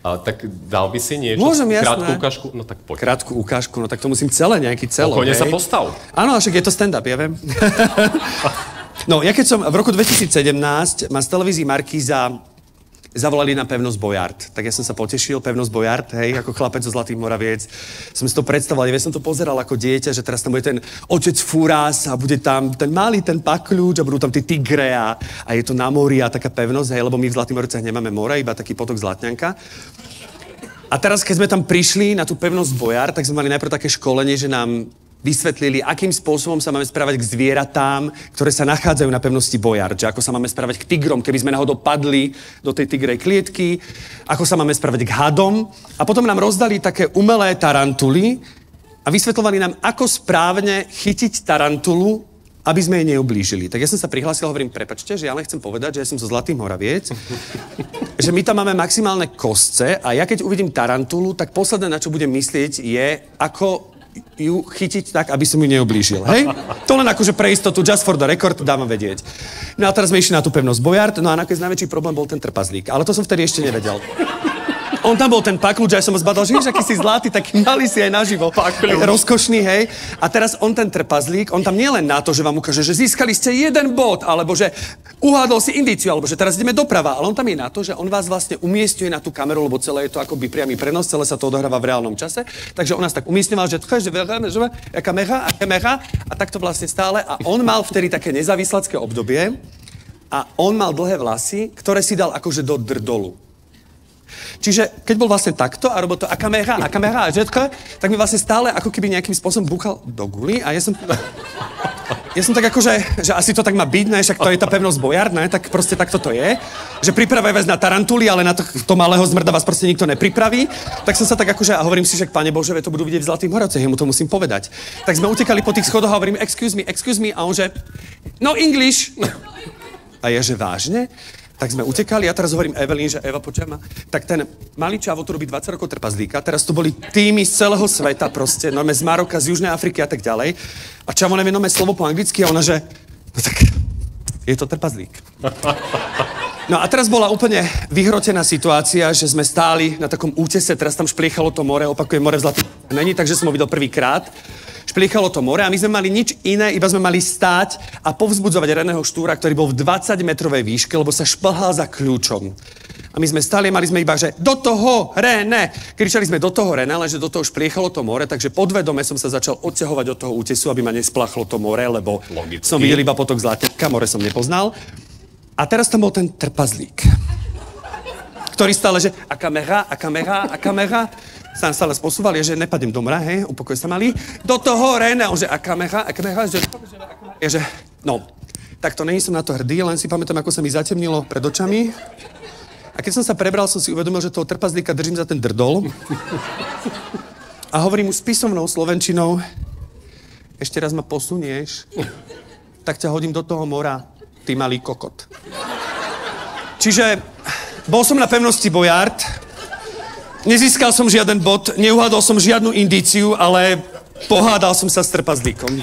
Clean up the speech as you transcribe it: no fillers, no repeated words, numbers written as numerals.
Tak dal by si niečo? Môžem, jasné. Krátku ukážku? No tak poď. Krátku ukážku, no tak to musím celé, nejaký celok. Pokojne sa postav. Áno, však je to stand-up, ja viem. No, ja keď som v roku 2017 ma z televízii Markíza zavolali na Pevnosť Bojard. Tak ja som sa potešil, Pevnosť Bojard, hej, ako chlapec zo Zlatých Moraviec. Som si to predstavoval, ja som to pozeral ako dieťa, že teraz tam bude ten otec Fúras a bude tam ten malý, ten Pakľúč a budú tam tí tigre a je to na mori a taká pevnosť, hej, lebo my v Zlatých Moravciach nemáme more, iba taký potok Zlatňanka. A teraz, keď sme tam prišli na tú Pevnosť Bojard, tak sme mali najprv také školenie, že nám vysvetlili, akým spôsobom sa máme správať k zvieratám, ktoré sa nachádzajú na pevnosti Bojard. Že ako sa máme správať k tigrom, keby sme náhodou padli do tej tigrej klietky, ako sa máme správať k hadom. A potom nám rozdali také umelé tarantuly a vysvetľovali nám, ako správne chytiť tarantulu, aby sme jej neublížili. Tak ja som sa prihlásil a hovorím, prepáčte, že ja len chcem povedať, že ja som zo Zlatých Moraviec, že my tam máme maximálne kostce a ja keď uvidím tarantulu, tak posledné, na čo budem myslieť, je, ako ju chytiť tak, aby som ju neublížil, hej? To len akože pre istotu, just for the record, dávam vedieť. No a teraz sme išli na tú Pevnosť Bojard, no a nakoniec najväčší problém bol ten trpazlík, ale to som vtedy ešte nevedel. On tam bol ten Pakľúč, a ja som ho zbadal, že aký si zlatý, taký malý si aj naživo. Rozkošný, hej. A teraz on ten trpazlík, on tam nie len na to, že vám ukáže, že získali ste jeden bod, alebo že uhádol si indíciu, alebo že teraz ideme doprava, ale on tam je na to, že on vás vlastne umiestňuje na tú kameru, lebo celé je to akoby priamy prenos, celé sa to odohráva v reálnom čase. Takže on nás tak umiestňoval, že kamera a takto vlastne stále. A on mal vtedy také nezávislacké obdobie a on mal dlhé vlasy, ktoré si dal akože do drdolu. Čiže keď bol vlastne takto a robil to a kamera, žetko, tak mi vlastne stále ako keby nejakým spôsobom búchal do guly a ja som tak akože, že asi to tak má byť, ne, však to je tá Pevnosť Bojard, ne, tak proste takto to je, že pripravujú vás na tarantuly, ale na to malého zmrda vás proste nikto nepripraví, tak som sa tak akože, a hovorím si, že Pane Bože, to budú vidieť v Zlatých Moravciach, ja mu to musím povedať. Tak sme utekali po tých schodoch a hovorím, excuse me, a on že, no English. A ja, že vážne? Tak sme utekali, ja teraz hovorím Evelyn, že Eva, počuj ma. Tak ten malý čavo tu robí 20 rokov trpazlíka, teraz tu boli týmy z celého sveta proste, z Maroka, z Južnej Afriky a tak ďalej. A čavo nevie slovo po anglicky a ona, že, no tak, je to trpazlík. No a teraz bola úplne vyhrotená situácia, že sme stáli na takom útese, teraz tam špliechalo to more, opakujem, more v Zlatých není, takže som ho videl prvýkrát. Špliechalo to more a my sme mali nič iné, iba sme mali stáť a povzbudzovať Reného Štúra, ktorý bol v 20-metrovej výške, lebo sa šplhal za kľúčom. A my sme stáli a mali sme iba, že do toho, René! Kričali sme do toho, René, lenže do toho špliechalo to more, takže podvedome som sa začal odťahovať od toho útesu, aby ma nespláchlo to more, lebo logicky som videl iba potok Zlatňanka, more som nepoznal. A teraz tam bol ten trpazlík, ktorý stále, že a kamera, sa stále posúval, je, že nepadnem do mora, hej, upokoj sa malý. Do toho, René, on že a kamera, že no, tak to není som na to hrdý, len si pamätám, ako sa mi zatemnilo pred očami. A keď som sa prebral, som si uvedomil, že toho trpazlíka držím za ten drdol. A hovorím mu s písomnou slovenčinou, ešte raz ma posunieš, tak ťa hodím do toho mora, ty malý kokot. Čiže bol som na Pevnosti Bojard, nezískal som žiaden bod, neuhádol som žiadnu indíciu, ale pohádal som sa s trpazlíkom.